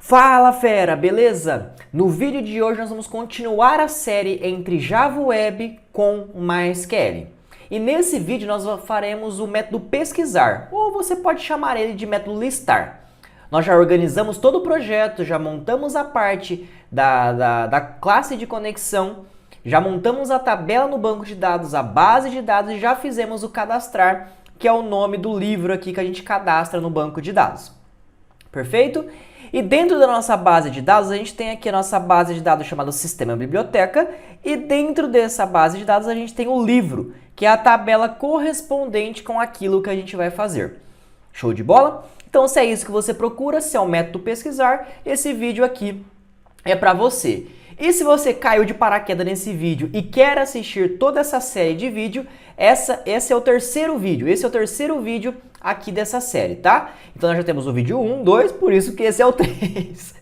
Fala fera, beleza? No vídeo de hoje nós vamos continuar a série entre Java Web com MySQL. E nesse vídeo nós faremos o método pesquisar, ou você pode chamar ele de método listar. Nós já organizamos todo o projeto, já montamos a parte da classe de conexão, já montamos a tabela no banco de dados, a base de dados e já fizemos o cadastrar, que é o nome do livro aqui que a gente cadastra no banco de dados. Perfeito? E dentro da nossa base de dados, a gente tem aqui a nossa base de dados chamada Sistema Biblioteca, e dentro dessa base de dados a gente tem o livro, que é a tabela correspondente com aquilo que a gente vai fazer. Show de bola? Então, se é isso que você procura, se é o método pesquisar, esse vídeo aqui é para você. E se você caiu de paraquedas nesse vídeo e quer assistir toda essa série de vídeo, esse é o terceiro vídeo. Esse é o terceiro vídeo aqui dessa série, tá? Então, nós já temos o vídeo 1, 2, por isso que esse é o 3.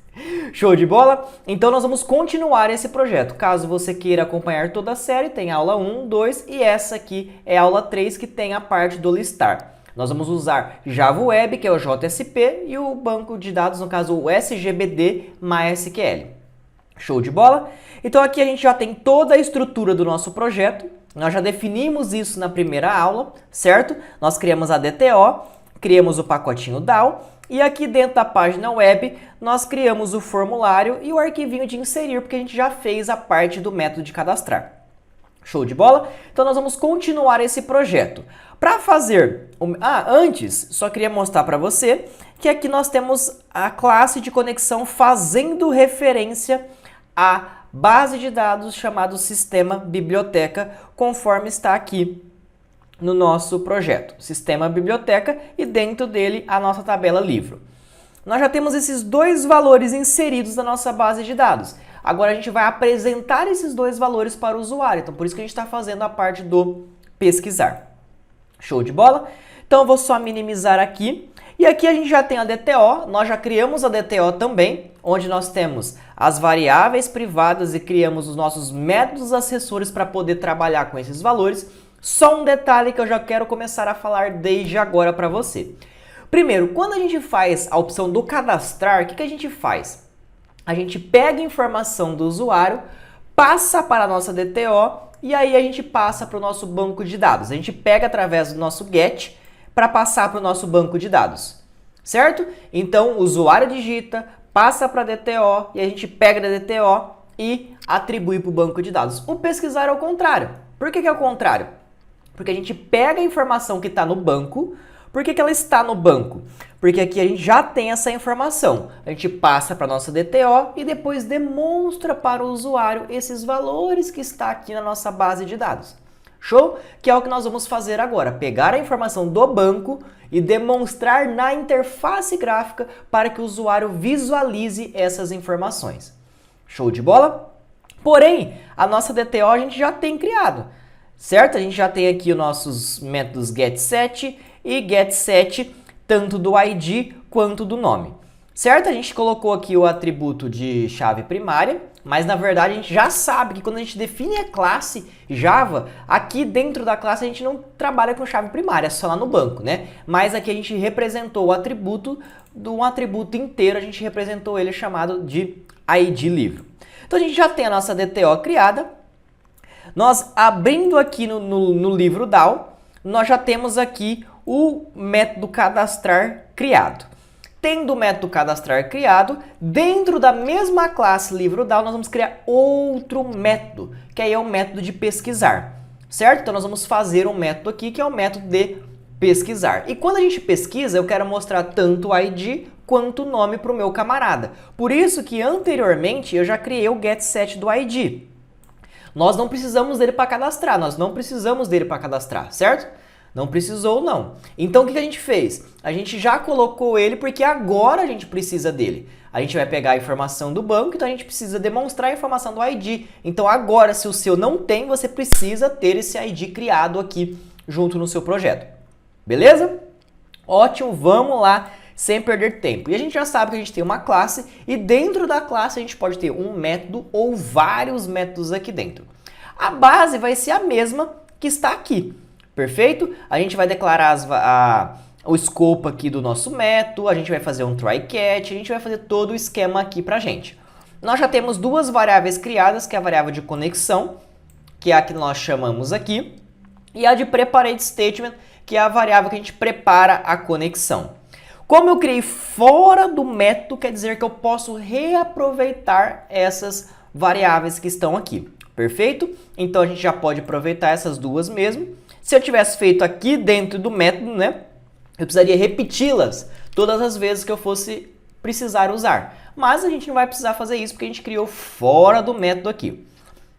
Show de bola? Então, nós vamos continuar esse projeto. Caso você queira acompanhar toda a série, tem aula 1, 2 e essa aqui é a aula 3, que tem a parte do listar. Nós vamos usar Java Web, que é o JSP, e o banco de dados, no caso o SGBD MySQL. Show de bola? Então aqui a gente já tem toda a estrutura do nosso projeto. Nós já definimos isso na primeira aula, certo? Nós criamos a DTO, criamos o pacotinho DAO, e aqui dentro da página web nós criamos o formulário e o arquivinho de inserir, porque a gente já fez a parte do método de cadastrar. Show de bola? Então nós vamos continuar esse projeto. Para fazer... antes, só queria mostrar para você que aqui nós temos a classe de conexão fazendo referência à base de dados chamado Sistema Biblioteca, conforme está aqui no nosso projeto. Sistema Biblioteca e dentro dele a nossa tabela livro. Nós já temos esses dois valores inseridos na nossa base de dados. Agora a gente vai apresentar esses dois valores para o usuário, então por isso que a gente está fazendo a parte do pesquisar. Show de bola? Então eu vou só minimizar aqui. E aqui a gente já tem a DTO, nós já criamos a DTO também, onde nós temos as variáveis privadas e criamos os nossos métodos acessórios para poder trabalhar com esses valores. Só um detalhe que eu já quero começar a falar desde agora para você. Primeiro, quando a gente faz a opção do cadastrar, o que a gente faz? A gente pega a informação do usuário, passa para a nossa DTO e aí a gente passa para o nosso banco de dados. A gente pega através do nosso GET para passar para o nosso banco de dados, certo? Então o usuário digita, passa para a DTO e a gente pega da DTO e atribui para o banco de dados. O pesquisar é o contrário. Por que é o contrário? Porque a gente pega a informação que está no banco. Por que ela está no banco? Porque aqui a gente já tem essa informação. A gente passa para a nossa DTO e depois demonstra para o usuário esses valores que está aqui na nossa base de dados. Show? Que é o que nós vamos fazer agora. Pegar a informação do banco e demonstrar na interface gráfica para que o usuário visualize essas informações. Show de bola? Porém, a nossa DTO a gente já tem criado, certo? A gente já tem aqui os nossos métodos getSet e getSet, tanto do ID quanto do nome. Certo? A gente colocou aqui o atributo de chave primária, mas na verdade a gente já sabe que quando a gente define a classe Java, aqui dentro da classe a gente não trabalha com chave primária, é só lá no banco, né? Mas aqui a gente representou o atributo de um atributo inteiro, a gente representou ele chamado de ID livro. Então a gente já tem a nossa DTO criada. Nós abrindo aqui no livro DAO, nós já temos aqui o método cadastrar criado. Tendo o método cadastrar criado, dentro da mesma classe livro DAO, nós vamos criar outro método, que aí é o método de pesquisar, certo? Então nós vamos fazer um método aqui, que é o método de pesquisar. E quando a gente pesquisa, eu quero mostrar tanto o ID quanto o nome para o meu camarada. Por isso que anteriormente eu já criei o getSet do ID. Nós não precisamos dele para cadastrar, certo? Não precisou, não. Então, o que a gente fez? A gente já colocou ele porque agora a gente precisa dele. A gente vai pegar a informação do banco, então a gente precisa demonstrar a informação do ID. Então, agora, se o seu não tem, você precisa ter esse ID criado aqui junto no seu projeto. Beleza? Ótimo, vamos lá, sem perder tempo. E a gente já sabe que a gente tem uma classe e dentro da classe a gente pode ter um método ou vários métodos aqui dentro. A base vai ser a mesma que está aqui. Perfeito? A gente vai declarar o escopo aqui do nosso método, a gente vai fazer um try-catch, a gente vai fazer todo o esquema aqui pra gente. Nós já temos duas variáveis criadas, que é a variável de conexão, que é a que nós chamamos aqui, e a de preparate statement, que é a variável que a gente prepara a conexão. Como eu criei fora do método, quer dizer que eu posso reaproveitar essas variáveis que estão aqui. Perfeito? Então a gente já pode aproveitar essas duas mesmo. Se eu tivesse feito aqui dentro do método, né, eu precisaria repeti-las todas as vezes que eu fosse precisar usar. Mas a gente não vai precisar fazer isso porque a gente criou fora do método aqui.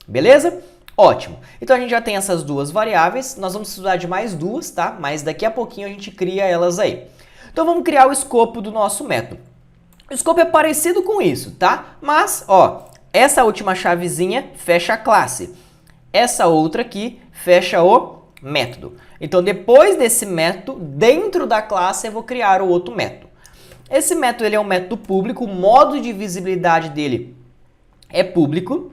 Beleza? Ótimo. Então a gente já tem essas duas variáveis. Nós vamos precisar de mais duas, tá? Mas daqui a pouquinho a gente cria elas aí. Então vamos criar o escopo do nosso método. O escopo é parecido com isso, tá? Mas, ó, essa última chavezinha fecha a classe. Essa outra aqui fecha o método. Então depois desse método, dentro da classe eu vou criar o outro método. Esse método ele é um método público, o modo de visibilidade dele é público.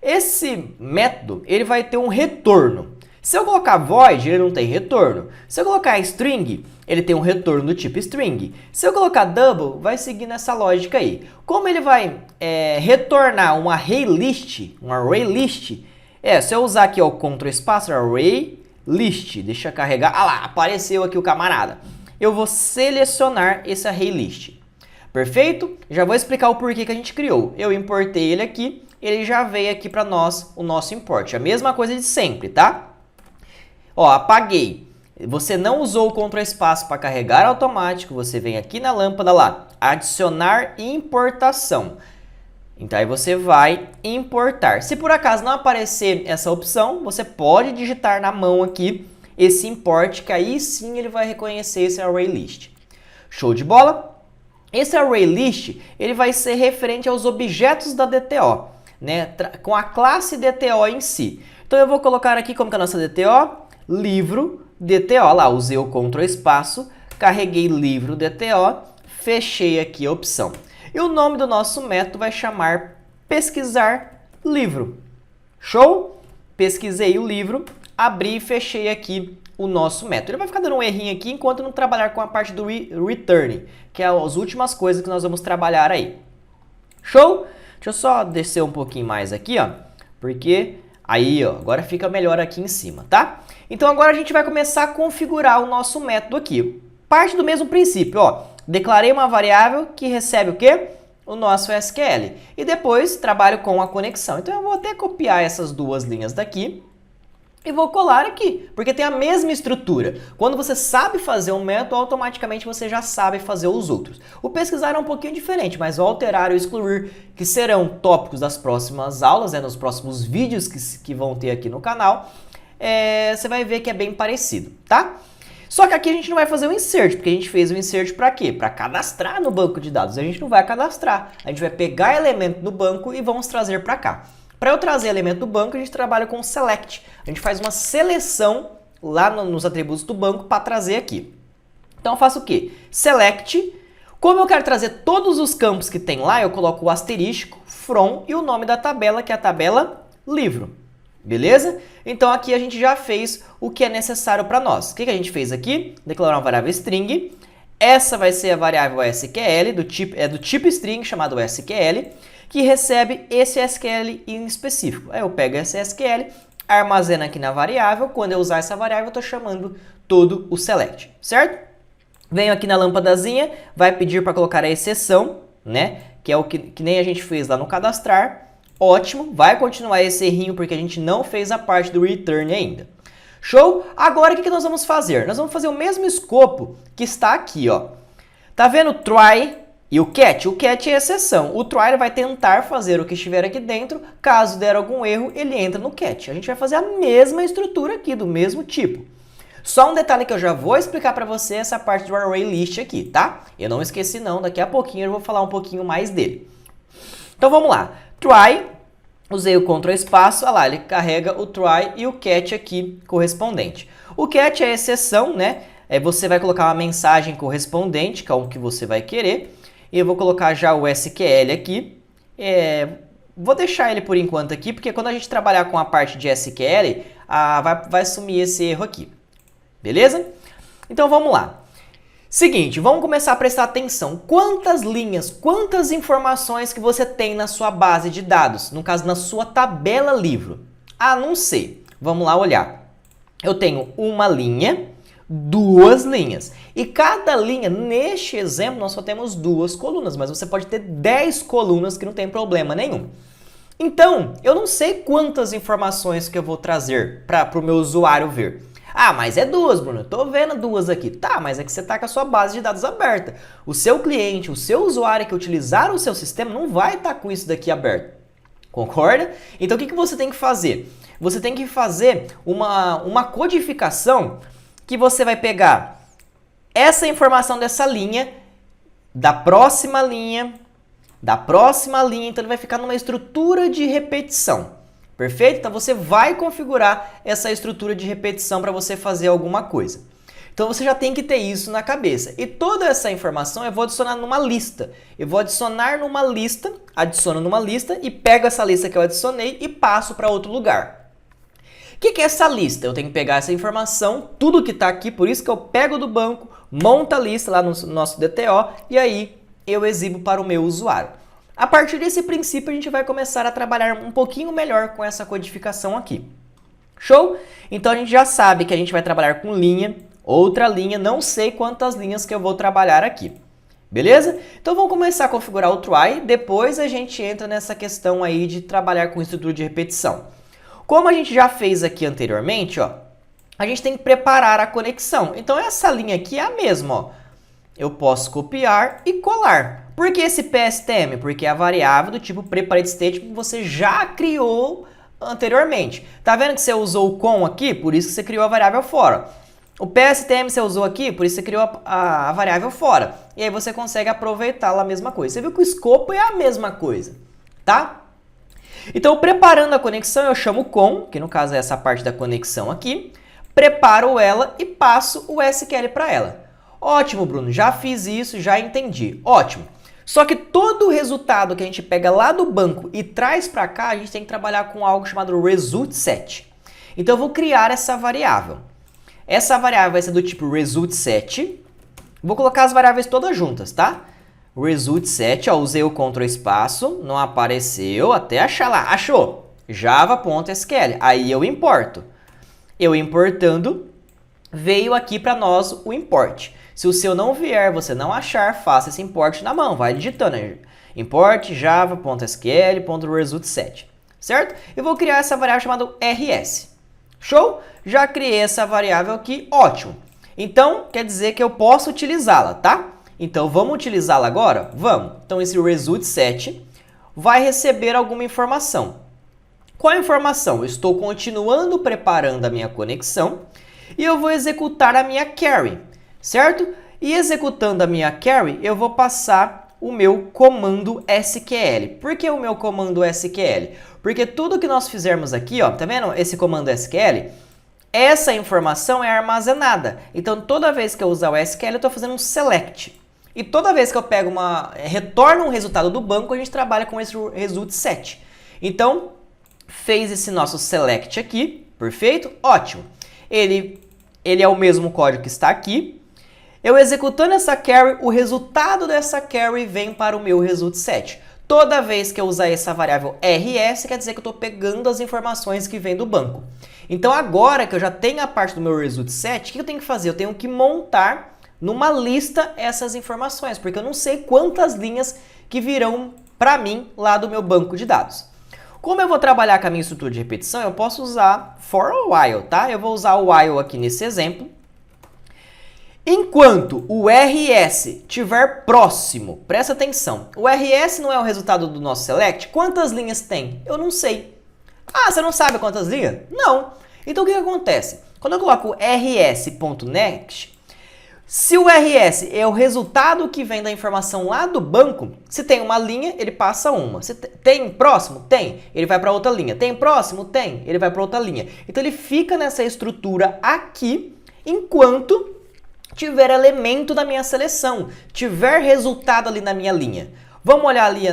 Esse método ele vai ter um retorno. Se eu colocar void, ele não tem retorno. Se eu colocar string, ele tem um retorno do tipo string. Se eu colocar double, vai seguir nessa lógica aí. Como ele vai retornar um array list, se eu usar aqui ó, o Ctrl espaço, array list, deixa eu carregar, ah lá, apareceu aqui o camarada. Eu vou selecionar esse array list. Perfeito? Já vou explicar o porquê que a gente criou. Eu importei ele aqui, ele já veio aqui para nós o nosso import. A mesma coisa de sempre, tá? Ó, apaguei. Você não usou o Ctrl espaço para carregar automático, você vem aqui na lâmpada lá, adicionar importação. Então aí você vai importar. Se por acaso não aparecer essa opção, você pode digitar na mão aqui esse import, que aí sim ele vai reconhecer esse array list. Show de bola? Esse array list ele vai ser referente aos objetos da DTO, né? Com a classe DTO em si. Então eu vou colocar aqui como que é a nossa DTO, livro DTO, lá usei o Ctrl espaço, carreguei livro DTO, fechei aqui a opção. E o nome do nosso método vai chamar pesquisar livro. Show? Pesquisei o livro, abri e fechei aqui o nosso método. Ele vai ficar dando um errinho aqui enquanto não trabalhar com a parte do return, que é as últimas coisas que nós vamos trabalhar aí. Show? Deixa eu só descer um pouquinho mais aqui, ó, porque aí, ó, agora fica melhor aqui em cima, tá? Então agora a gente vai começar a configurar o nosso método aqui. Parte do mesmo princípio, ó. Declarei uma variável que recebe o quê? O nosso SQL. E depois trabalho com a conexão. Então eu vou até copiar essas duas linhas daqui e vou colar aqui, porque tem a mesma estrutura. Quando você sabe fazer um método, automaticamente você já sabe fazer os outros. O pesquisar é um pouquinho diferente, mas o alterar e o excluir, que serão tópicos das próximas aulas, nos próximos vídeos que vão ter aqui no canal, você vai ver que é bem parecido, tá? Só que aqui a gente não vai fazer o insert, porque a gente fez o insert para quê? Para cadastrar no banco de dados. A gente não vai cadastrar, a gente vai pegar elemento do banco e vamos trazer para cá. Para eu trazer elemento do banco, a gente trabalha com select. A gente faz uma seleção lá nos atributos do banco para trazer aqui. Então eu faço o quê? Select. Como eu quero trazer todos os campos que tem lá, eu coloco o asterisco, from e o nome da tabela, que é a tabela livro. Beleza? Então aqui a gente já fez o que é necessário para nós. O que a gente fez aqui? Declarar uma variável string. Essa vai ser a variável SQL, do tipo string, chamado SQL, que recebe esse SQL em específico. Aí eu pego esse SQL, armazeno aqui na variável. Quando eu usar essa variável, eu estou chamando todo o select, certo? Venho aqui na lâmpadazinha, vai pedir para colocar a exceção, né? Que é o que nem a gente fez lá no cadastrar. Ótimo, vai continuar esse errinho porque a gente não fez a parte do return ainda. Show? Agora o que nós vamos fazer? Nós vamos fazer o mesmo escopo que está aqui, ó. Tá vendo o try e o catch? O catch é a exceção. O try vai tentar fazer o que estiver aqui dentro. Caso der algum erro, ele entra no catch. A gente vai fazer a mesma estrutura aqui, do mesmo tipo. Só um detalhe que eu já vou explicar para você, essa parte do array list aqui, tá? Eu não esqueci não, daqui a pouquinho eu vou falar um pouquinho mais dele. Então vamos lá. Try, usei o Ctrl espaço, olha lá, ele carrega o try e o catch aqui correspondente. O catch é a exceção, né? Você vai colocar uma mensagem correspondente, que é o que você vai querer. E eu vou colocar já o SQL aqui. Vou deixar ele por enquanto aqui, porque quando a gente trabalhar com a parte de SQL, vai sumir esse erro aqui. Beleza? Então vamos lá. Seguinte, vamos começar a prestar atenção. Quantas linhas, quantas informações que você tem na sua base de dados? No caso, na sua tabela livro. Ah, não sei. Vamos lá olhar. Eu tenho uma linha, duas linhas. E cada linha, neste exemplo, nós só temos duas colunas, mas você pode ter 10 colunas que não tem problema nenhum. Então, eu não sei quantas informações que eu vou trazer para o meu usuário ver. Ah, mas é duas, Bruno. Eu tô vendo duas aqui. Tá, mas é que você tá com a sua base de dados aberta. O seu cliente, o seu usuário que utilizar o seu sistema não vai estar com isso daqui aberto. Concorda? Então, o que você tem que fazer? Você tem que fazer uma codificação que você vai pegar essa informação dessa linha, da próxima linha, então ele vai ficar numa estrutura de repetição. Perfeito? Então você vai configurar essa estrutura de repetição para você fazer alguma coisa. Então você já tem que ter isso na cabeça. E toda essa informação eu vou adicionar numa lista. Eu vou adicionar numa lista, adiciono numa lista e pego essa lista que eu adicionei e passo para outro lugar. O que é essa lista? Eu tenho que pegar essa informação, tudo que está aqui, por isso que eu pego do banco, monto a lista lá no nosso DTO e aí eu exibo para o meu usuário. A partir desse princípio, a gente vai começar a trabalhar um pouquinho melhor com essa codificação aqui. Show? Então, a gente já sabe que a gente vai trabalhar com linha, outra linha, não sei quantas linhas que eu vou trabalhar aqui. Beleza? Então, vamos começar a configurar o try, depois a gente entra nessa questão aí de trabalhar com estrutura de repetição. Como a gente já fez aqui anteriormente, ó, a gente tem que preparar a conexão. Então, essa linha aqui é a mesma, ó. Eu posso copiar e colar. Por que esse PSTM? Porque é a variável do tipo prepared state que você já criou anteriormente. Tá vendo que você usou o com aqui? Por isso que você criou a variável fora. O PSTM você usou aqui, por isso você criou a variável fora. E aí você consegue aproveitá-la a mesma coisa. Você viu que o escopo é a mesma coisa, tá? Então, preparando a conexão, eu chamo com, que no caso é essa parte da conexão aqui, preparo ela e passo o SQL para ela. Ótimo, Bruno, já fiz isso, já entendi. Ótimo. Só que todo o resultado que a gente pega lá do banco e traz para cá, a gente tem que trabalhar com algo chamado result_set. Então eu vou criar essa variável. Essa variável vai ser do tipo result_set. Vou colocar as variáveis todas juntas, tá? Result_set, ó, usei o Ctrl espaço, não apareceu, até achar lá. Achou? Java.sql. Aí eu importo. Eu importando, veio aqui para nós o import. Se o seu não vier, você não achar, faça esse import na mão, vai digitando aí. Import java.sql.result_set, certo? Eu vou criar essa variável chamada rs. Show? Já criei essa variável aqui, ótimo. Então, quer dizer que eu posso utilizá-la, tá? Então, vamos utilizá-la agora? Vamos. Então, esse result_set vai receber alguma informação. Qual a informação? Eu estou continuando preparando a minha conexão e eu vou executar a minha query. Certo? E executando a minha query, eu vou passar o meu comando SQL. Por que o meu comando SQL? Porque tudo que nós fizermos aqui, ó, tá vendo esse comando SQL? Essa informação é armazenada. Então, toda vez que eu usar o SQL, eu estou fazendo um select. E toda vez que eu pego retorno um resultado do banco, a gente trabalha com esse result_set. Então, fez esse nosso select aqui, perfeito? Ótimo. Ele é o mesmo código que está aqui. Eu executando essa query, o resultado dessa query vem para o meu result_set. Toda vez que eu usar essa variável rs, quer dizer que eu estou pegando as informações que vêm do banco. Então agora que eu já tenho a parte do meu result_set, o que eu tenho que fazer? Eu tenho que montar numa lista essas informações, porque eu não sei quantas linhas que virão para mim lá do meu banco de dados. Como eu vou trabalhar com a minha estrutura de repetição, eu posso usar for a while, tá? Eu vou usar o while aqui nesse exemplo. Enquanto o RS estiver próximo, presta atenção, o RS não é o resultado do nosso select? Quantas linhas tem? Eu não sei. Ah, você não sabe quantas linhas? Não. Então o que acontece? Quando eu coloco rs.next, se o RS é o resultado que vem da informação lá do banco, se tem uma linha, ele passa uma. Se tem próximo? Tem. Ele vai para outra linha. Tem próximo? Tem. Ele vai para outra linha. Então ele fica nessa estrutura aqui, enquanto tiver elemento da minha seleção, tiver resultado ali na minha linha. Vamos olhar ali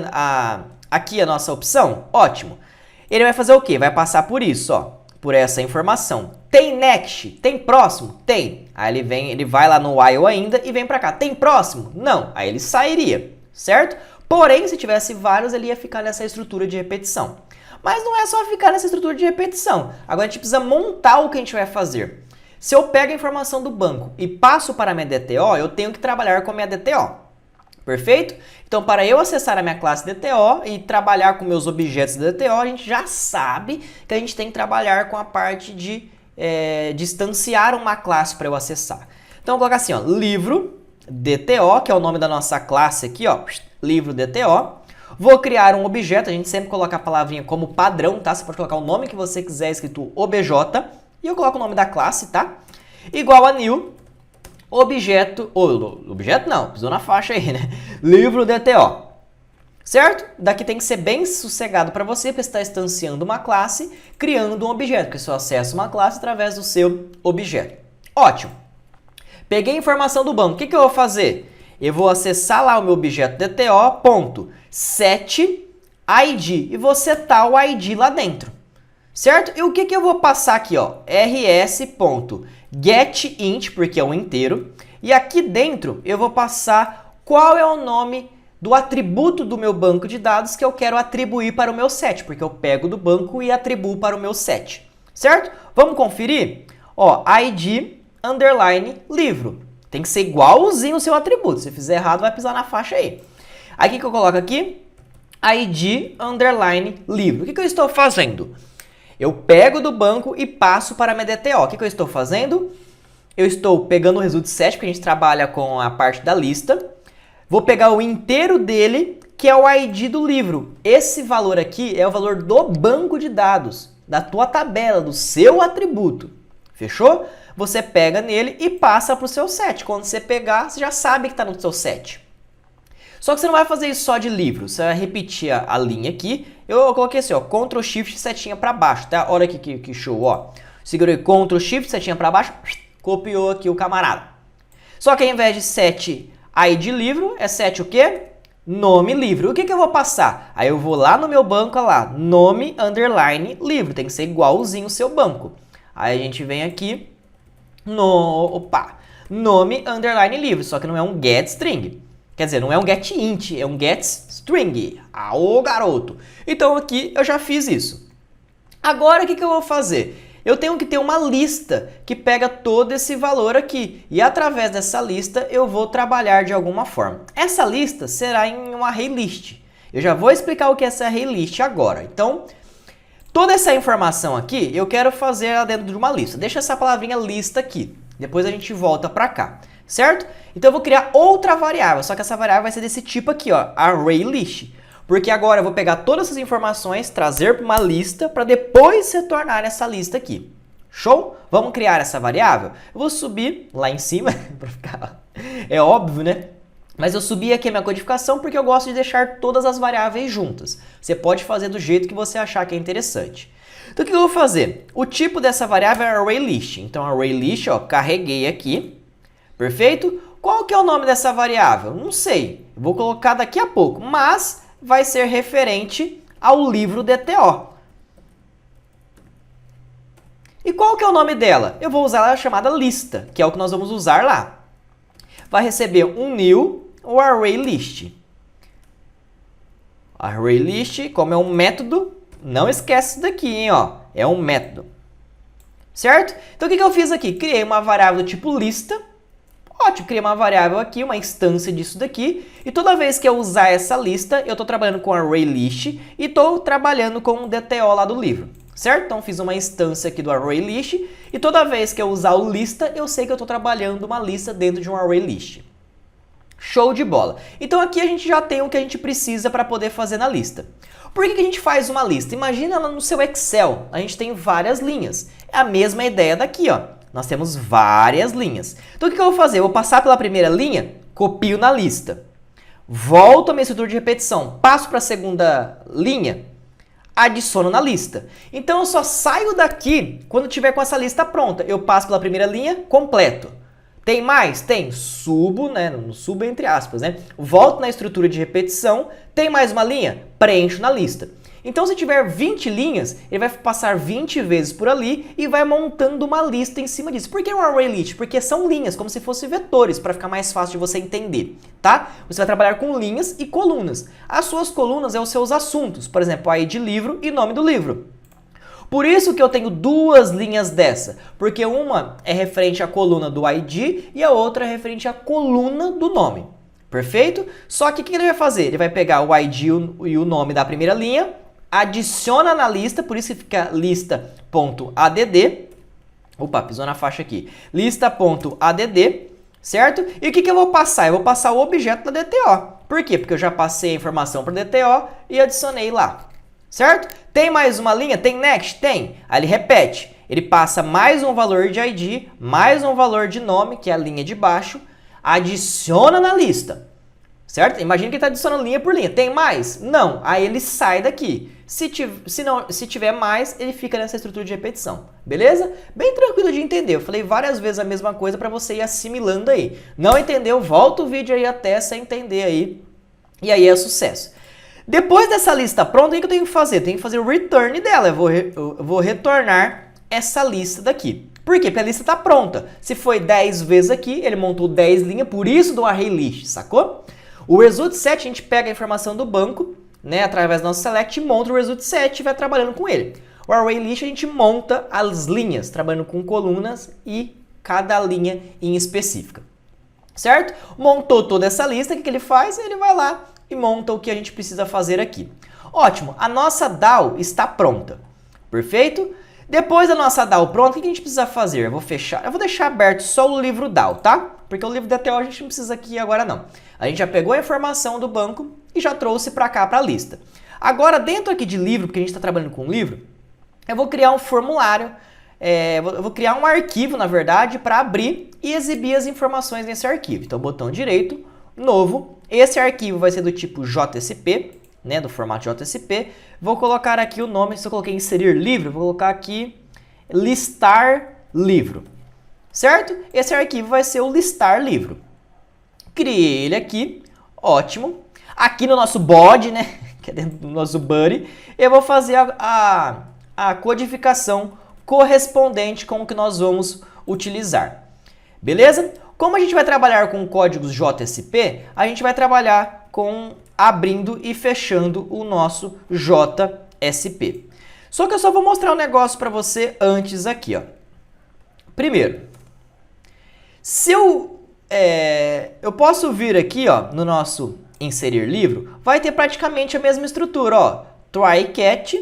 aqui a nossa opção? Ótimo. Ele vai fazer o quê? Vai passar por isso, ó. por essa informação. Tem next? Tem próximo? Tem. Aí ele vai lá no while ainda e vem para cá. Tem próximo? Não. Aí ele sairia, certo? Porém, se tivesse vários, ele ia ficar nessa estrutura de repetição. Mas não é só ficar nessa estrutura de repetição. Agora a gente precisa montar o que a gente vai fazer. Se eu pego a informação do banco e passo para a minha DTO, eu tenho que trabalhar com a minha DTO. Perfeito? Então, para eu acessar a minha classe DTO e trabalhar com meus objetos da DTO, a gente já sabe que a gente tem que trabalhar com a parte de distanciar uma classe para eu acessar. Então, eu vou colocar assim, ó, livro DTO, que é o nome da nossa classe aqui, ó, livro DTO. Vou criar um objeto, a gente sempre coloca a palavrinha como padrão, tá? Você pode colocar o nome que você quiser escrito OBJ, e eu coloco o nome da classe, tá? Igual a new objeto, objeto não, pisou na faixa aí, né? Livro DTO, certo? Daqui tem que ser bem sossegado para você estar instanciando uma classe, criando um objeto, porque você acessa uma classe através do seu objeto. Ótimo. Peguei a informação do banco, o que eu vou fazer? Eu vou acessar lá o meu objeto DTO, ponto, set ID, e vou setar o ID lá dentro, certo? E o que eu vou passar aqui, ó? rs.getInt, porque é um inteiro, e aqui dentro eu vou passar qual é o nome do atributo do meu banco de dados que eu quero atribuir para o meu set, porque eu pego do banco e atribuo para o meu set, certo? Vamos conferir? Ó, ID underline livro. Tem que ser igualzinho o seu atributo. Se fizer errado, vai pisar na faixa aí. Aí o que eu coloco aqui? ID underline livro. O que eu estou fazendo? Eu pego do banco e passo para a minha DTO. O que eu estou fazendo? Eu estou pegando o resultado set, porque a gente trabalha com a parte da lista. Vou pegar o inteiro dele, que é o ID do livro. Esse valor aqui é o valor do banco de dados, da tua tabela, do seu atributo. Fechou? Você pega nele e passa para o seu set. Quando você pegar, você já sabe que está no seu set. Só que você não vai fazer isso só de livro. Você vai repetir a linha aqui. Eu coloquei assim, ó, Ctrl Shift setinha para baixo, tá? Olha aqui que show, ó. Segurei Ctrl Shift setinha para baixo, copiou aqui o camarada. Só que ao invés de set ID livro, é set o quê? Nome livro. O que eu vou passar? Aí eu vou lá no meu banco, olha lá, nome underline livro. Tem que ser igualzinho o seu banco. Aí a gente vem aqui, nome underline livro, só que não é um get string. Quer dizer, não é um get int, é um get string. Ah, ô garoto! Então aqui eu já fiz isso. Agora o que eu vou fazer? Eu tenho que ter uma lista que pega todo esse valor aqui. E através dessa lista eu vou trabalhar de alguma forma. Essa lista será em um array list. Eu já vou explicar o que é essa array list agora. Então, toda essa informação aqui eu quero fazer ela dentro de uma lista. Deixa essa palavrinha lista aqui. Depois a gente volta para cá. Certo? Então eu vou criar outra variável, só que essa variável vai ser desse tipo aqui, ó, ArrayList. Porque agora eu vou pegar todas essas informações, trazer para uma lista, para depois se tornar essa lista aqui. Show? Vamos criar essa variável? Eu vou subir lá em cima, para ficar... é óbvio, né? Mas eu subi aqui a minha codificação porque eu gosto de deixar todas as variáveis juntas. Você pode fazer do jeito que você achar que é interessante. Então o que eu vou fazer? O tipo dessa variável é ArrayList. Então ArrayList, ó, carreguei aqui. Perfeito? Qual que é o nome dessa variável? Não sei. Eu vou colocar daqui a pouco, mas vai ser referente ao livro DTO. E qual que é o nome dela? Eu vou usar a chamada lista, que é o que nós vamos usar lá. Vai receber um new ou ArrayList. ArrayList, como é um método, não esquece isso daqui, hein, ó. É um método. Certo? Então o que eu fiz aqui? Criei uma variável do tipo lista. Ótimo, criei uma variável aqui, uma instância disso daqui, e toda vez que eu usar essa lista, eu estou trabalhando com ArrayList e estou trabalhando com o DTO lá do livro, certo? Então fiz uma instância aqui do ArrayList, e toda vez que eu usar o lista, eu sei que eu estou trabalhando uma lista dentro de um ArrayList. Show de bola! Então aqui a gente já tem o que a gente precisa para poder fazer na lista. Por que a gente faz uma lista? Imagina lá no seu Excel, a gente tem várias linhas. É a mesma ideia daqui, ó. Nós temos várias linhas. Então o que eu vou fazer? Eu vou passar pela primeira linha, copio na lista. Volto a minha estrutura de repetição, passo para a segunda linha, adiciono na lista. Então eu só saio daqui quando tiver com essa lista pronta. Eu passo pela primeira linha, completo. Tem mais? Tem. Subo, né? Não subo entre aspas, né? Volto na estrutura de repetição. Tem mais uma linha? Preencho na lista. Então, se tiver 20 linhas, ele vai passar 20 vezes por ali e vai montando uma lista em cima disso. Por que um array list? Porque são linhas, como se fossem vetores, para ficar mais fácil de você entender, tá? Você vai trabalhar com linhas e colunas. As suas colunas são os seus assuntos, por exemplo, ID de livro e nome do livro. Por isso que eu tenho duas linhas dessa, porque uma é referente à coluna do ID e a outra é referente à coluna do nome. Perfeito? Só que o que ele vai fazer? Ele vai pegar o ID e o nome da primeira linha, adiciona na lista, por isso que fica lista.add. Opa, pisou na faixa aqui. Lista.add, certo? E o que eu vou passar? Eu vou passar o objeto da DTO. Por quê? Porque eu já passei a informação para a DTO e adicionei lá. Certo? Tem mais uma linha? Tem next? Tem. Aí ele repete. Ele passa mais um valor de ID, mais um valor de nome, que é a linha de baixo, adiciona na lista. Certo? Imagina que ele está adicionando linha por linha. Tem mais? Não. Aí ele sai daqui. Se tiver mais, ele fica nessa estrutura de repetição. Beleza? Bem tranquilo de entender. Eu falei várias vezes a mesma coisa para você ir assimilando aí. Não entendeu? Volta o vídeo aí até você entender aí. E aí é sucesso. Depois dessa lista pronta, o que eu tenho que fazer? Eu tenho que fazer o return dela. Eu vou retornar essa lista daqui. Por quê? Porque a lista está pronta. Se foi 10 vezes aqui, ele montou 10 linhas, por isso do array list, sacou? O result set, a gente pega a informação do banco, né, através do nosso select, monta o result set e vai trabalhando com ele. O array list, a gente monta as linhas, trabalhando com colunas e cada linha em específica. Certo? Montou toda essa lista, o que ele faz? Ele vai lá e monta o que a gente precisa fazer aqui. Ótimo, a nossa DAO está pronta. Perfeito? Depois da nossa DAO pronta, o que a gente precisa fazer? Eu vou deixar aberto só o livro DAO, tá? Porque o livro DTO a gente não precisa aqui agora não. A gente já pegou a informação do banco e já trouxe para cá, para a lista. Agora, dentro aqui de livro, porque a gente está trabalhando com livro, eu vou criar um formulário, eu vou criar um arquivo, na verdade, para abrir e exibir as informações nesse arquivo. Então, botão direito, novo. Esse arquivo vai ser do tipo JSP, né, do formato JSP. Vou colocar aqui o nome, se eu coloquei inserir livro, vou colocar aqui listar livro. Certo? Esse arquivo vai ser o listar livro. Criei ele aqui, ótimo. Aqui no nosso body, né, que é dentro do nosso buddy, eu vou fazer a codificação correspondente com o que nós vamos utilizar. Beleza? Como a gente vai trabalhar com códigos JSP, a gente vai trabalhar com abrindo e fechando o nosso JSP. Só que eu só vou mostrar um negócio para você antes aqui, ó. Primeiro, se eu posso vir aqui, ó, no nosso inserir livro, vai ter praticamente a mesma estrutura, ó. Try catch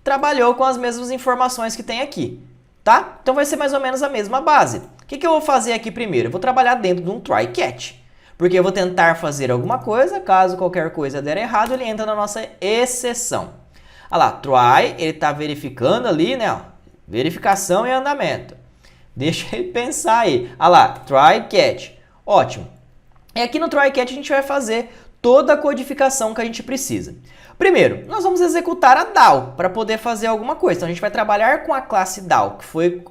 trabalhou com as mesmas informações que tem aqui, tá? Então vai ser mais ou menos a mesma base. O que eu vou fazer aqui primeiro? Eu vou trabalhar dentro de um try catch, porque eu vou tentar fazer alguma coisa, caso qualquer coisa der errado, ele entra na nossa exceção. Olha lá, try, ele está verificando ali, né? Ó, verificação em andamento. Deixa ele pensar aí. Olha lá, try catch. Ótimo. E aqui no try catch a gente vai fazer toda a codificação que a gente precisa. Primeiro, nós vamos executar a DAO para poder fazer alguma coisa. Então a gente vai trabalhar com a classe DAO, que foi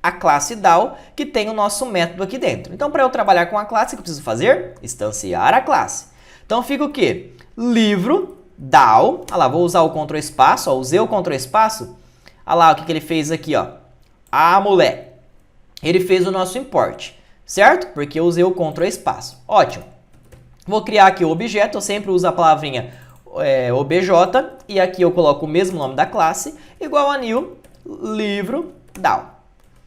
a classe DAO que tem o nosso método aqui dentro. Então, para eu trabalhar com a classe, o que eu preciso fazer? Instanciar a classe. Então fica o quê? Livro DAO. Olha lá, vou usar o Ctrl espaço, ó, usei o Ctrl espaço. Olha lá o que ele fez aqui, ó. Ah, moleque. Ele fez o nosso import, certo? Porque eu usei o Ctrl espaço. Ótimo. Vou criar aqui o objeto, eu sempre uso a palavrinha obj, e aqui eu coloco o mesmo nome da classe, igual a new livro DAO.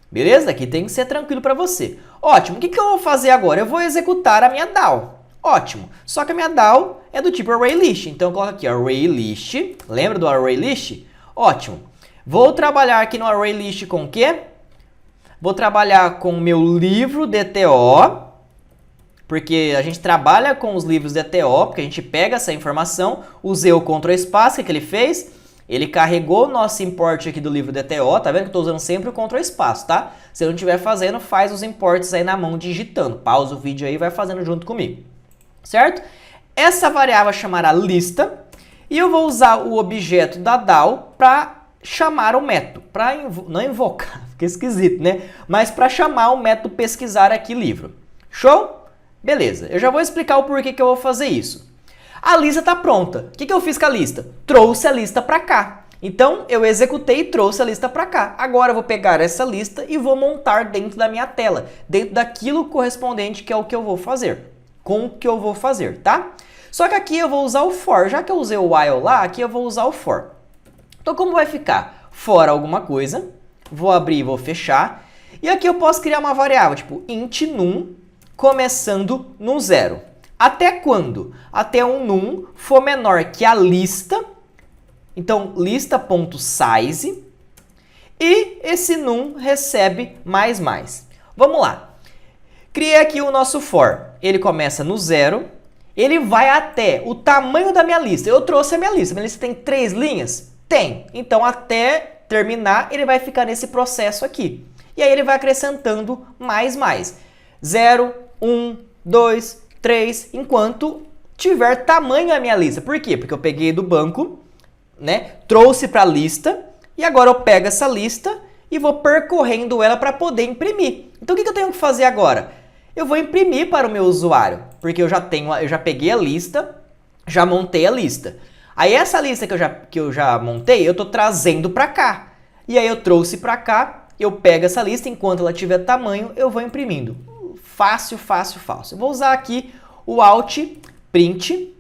Beleza? Aqui tem que ser tranquilo para você. Ótimo. O que eu vou fazer agora? Eu vou executar a minha DAO. Ótimo. Só que a minha DAO é do tipo array list. Então eu coloco aqui array list. Lembra do array list? Ótimo. Vou trabalhar aqui no array list com o quê? Vou trabalhar com o meu livro DTO, porque a gente trabalha com os livros DTO, porque a gente pega essa informação, usei o Ctrl espaço, o que ele fez? Ele carregou o nosso import aqui do livro DTO, tá vendo que eu estou usando sempre o Ctrl espaço, tá? Se eu não estiver fazendo, faz os imports aí na mão digitando. Pausa o vídeo aí e vai fazendo junto comigo, certo? Essa variável chamará lista e eu vou usar o objeto da DAO para chamar o método, não invocar, fica esquisito, né? Mas para chamar o método pesquisar aqui livro. Show? Beleza, eu já vou explicar o porquê que eu vou fazer isso. A lista está pronta. O que eu fiz com a lista? Trouxe a lista para cá. Então, eu executei e trouxe a lista para cá. Agora, eu vou pegar essa lista e vou montar dentro da minha tela, dentro daquilo correspondente que é o que eu vou fazer, com o que eu vou fazer, tá? Só que aqui eu vou usar o for. Já que eu usei o while lá, aqui eu vou usar o for. Então, como vai ficar? For alguma coisa, vou abrir e vou fechar. E aqui eu posso criar uma variável, tipo int num, começando no 0. Até quando? Até um num for menor que a lista. Então, lista.size, e esse num recebe mais. Vamos lá. Criei aqui o nosso for. Ele começa no 0, ele vai até o tamanho da minha lista. Eu trouxe a minha lista. Minha lista tem 3 linhas? Tem. Então, até terminar, ele vai ficar nesse processo aqui. E aí, ele vai acrescentando mais. 0, 1, 2, 3, enquanto tiver tamanho a minha lista. Por quê? Porque eu peguei do banco, né? Trouxe para a lista e agora eu pego essa lista e vou percorrendo ela para poder imprimir. Então, o que eu tenho que fazer agora? Eu vou imprimir para o meu usuário, porque eu já peguei a lista, já montei a lista. Aí, essa lista que eu já montei, eu estou trazendo para cá. E aí, eu trouxe para cá, eu pego essa lista, enquanto ela tiver tamanho, eu vou imprimindo. Fácil. Eu vou usar aqui o Alt Print,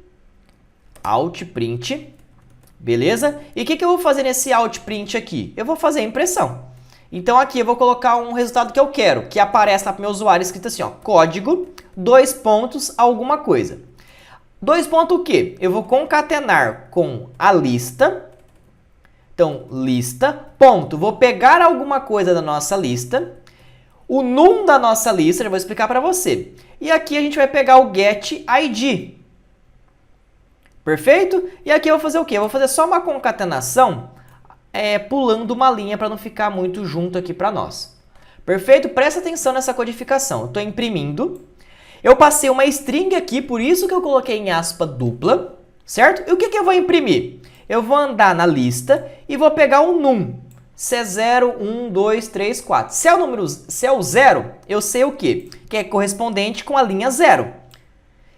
beleza? E o que eu vou fazer nesse Alt Print aqui? Eu vou fazer a impressão. Então, aqui eu vou colocar um resultado que eu quero, que aparece lá para o meu usuário escrito assim, ó, código, 2 pontos, alguma coisa. 2 pontos o quê? Eu vou concatenar com a lista. Então, lista, ponto. Vou pegar alguma coisa da nossa lista, o num da nossa lista, eu vou explicar para você. E aqui a gente vai pegar o getID. Perfeito? E aqui eu vou fazer o quê? Eu vou fazer só uma concatenação, pulando uma linha para não ficar muito junto aqui para nós. Perfeito? Presta atenção nessa codificação. Eu estou imprimindo. Eu passei uma string aqui, por isso que eu coloquei em aspa dupla, certo? E o que eu vou imprimir? Eu vou andar na lista e vou pegar um num. Se é 0, 1, 2, 3, 4. Se é o 0, eu sei o quê? Que é correspondente com a linha 0.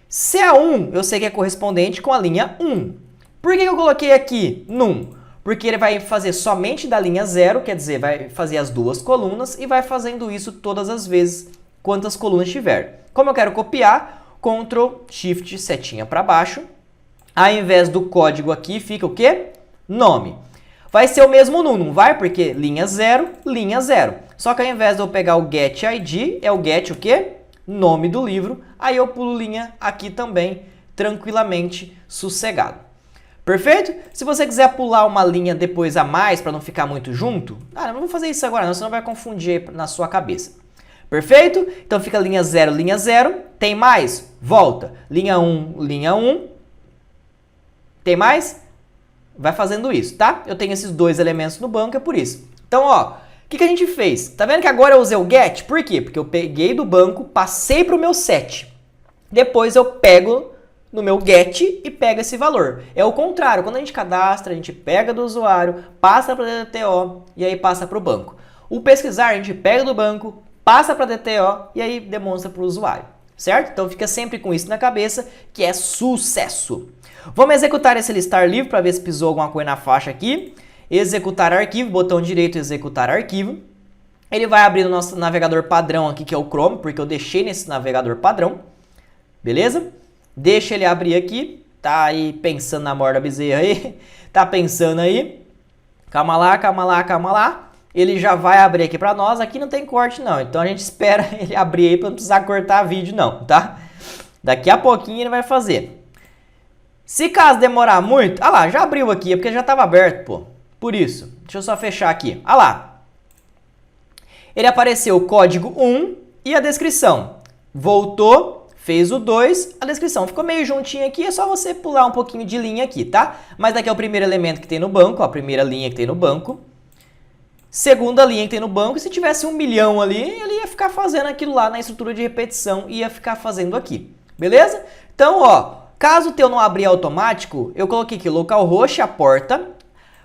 Se é 1, eu sei que é correspondente com a linha 1. Por que eu coloquei aqui num? Porque ele vai fazer somente da linha 0, quer dizer, vai fazer as 2 colunas e vai fazendo isso todas as vezes, quantas colunas tiver. Como eu quero copiar, Ctrl, Shift, setinha para baixo. Ao invés do código aqui, fica o quê? Nome. Vai ser o mesmo num, não vai? Porque linha 0, linha 0. Só que ao invés de eu pegar o getID, é o get o quê? Nome do livro. Aí eu pulo linha aqui também, tranquilamente, sossegado. Perfeito? Se você quiser pular uma linha depois a mais, para não ficar muito junto, não vou fazer isso agora não, senão vai confundir na sua cabeça. Perfeito? Então fica linha 0, linha 0. Tem mais? Volta. Linha 1, linha 1. Tem mais? Vai fazendo isso, tá? Eu tenho esses 2 elementos no banco, é por isso. Então, ó, o que a gente fez? Tá vendo que agora eu usei o get? Por quê? Porque eu peguei do banco, passei para o meu set. Depois eu pego no meu get e pego esse valor. É o contrário, quando a gente cadastra, a gente pega do usuário, passa para a DTO e aí passa para o banco. O pesquisar, a gente pega do banco, passa para a DTO e aí demonstra para o usuário, certo? Então fica sempre com isso na cabeça, que é sucesso. Vamos executar esse listar livre para ver se pisou alguma coisa na faixa aqui. Executar arquivo, botão direito, executar arquivo. Ele vai abrir no nosso navegador padrão aqui, que é o Chrome, porque eu deixei nesse navegador padrão. Beleza? Deixa ele abrir aqui. Tá aí pensando na morda bezerra aí. Tá pensando aí. Calma lá. Ele já vai abrir aqui para nós. Aqui não tem corte não, então a gente espera ele abrir aí para não precisar cortar vídeo não, tá? Daqui a pouquinho ele vai fazer. Se caso demorar muito... Ah lá, já abriu aqui, é porque já estava aberto, pô. Por isso. Deixa eu só fechar aqui. Ah lá. Ele apareceu o código 1 e a descrição. Voltou, fez o 2, a descrição. Ficou meio juntinho aqui, é só você pular um pouquinho de linha aqui, tá? Mas daqui é o primeiro elemento que tem no banco, ó, a primeira linha que tem no banco. Segunda linha que tem no banco, e se tivesse 1 milhão ali, ele ia ficar fazendo aquilo lá na estrutura de repetição e ia ficar fazendo aqui. Beleza? Então, ó... Caso o teu não abrir automático, eu coloquei aqui localhost a porta,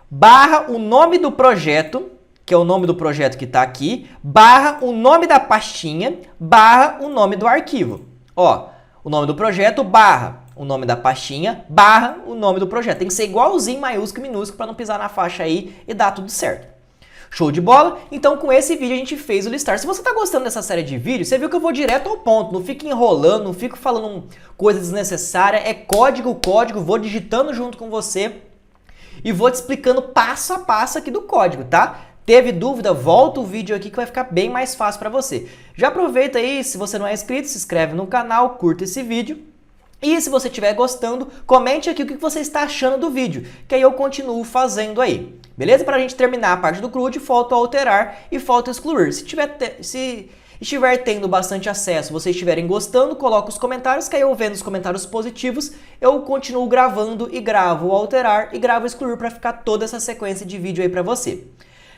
barra o nome do projeto, que é o nome do projeto que está aqui, barra o nome da pastinha, barra o nome do arquivo. Ó, o nome do projeto, barra o nome da pastinha, barra o nome do projeto. Tem que ser igualzinho, maiúsculo e minúsculo, para não pisar na faixa aí e dar tudo certo. Show de bola? Então com esse vídeo a gente fez o listar. Se você está gostando dessa série de vídeos, você viu que eu vou direto ao ponto, não fico enrolando, não fico falando coisa desnecessária, é código, vou digitando junto com você e vou te explicando passo a passo aqui do código, tá? Teve dúvida? Volta o vídeo aqui que vai ficar bem mais fácil para você. Já aproveita aí, se você não é inscrito, se inscreve no canal, curta esse vídeo. E se você estiver gostando, comente aqui o que você está achando do vídeo, que aí eu continuo fazendo aí. Beleza? Para a gente terminar a parte do CRUD, falta alterar e falta excluir. Se estiver tendo bastante acesso, vocês estiverem gostando, coloca os comentários, que aí eu vendo os comentários positivos, eu continuo gravando e gravo o alterar e gravo o excluir para ficar toda essa sequência de vídeo aí para você.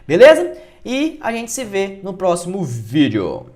Beleza? E a gente se vê no próximo vídeo.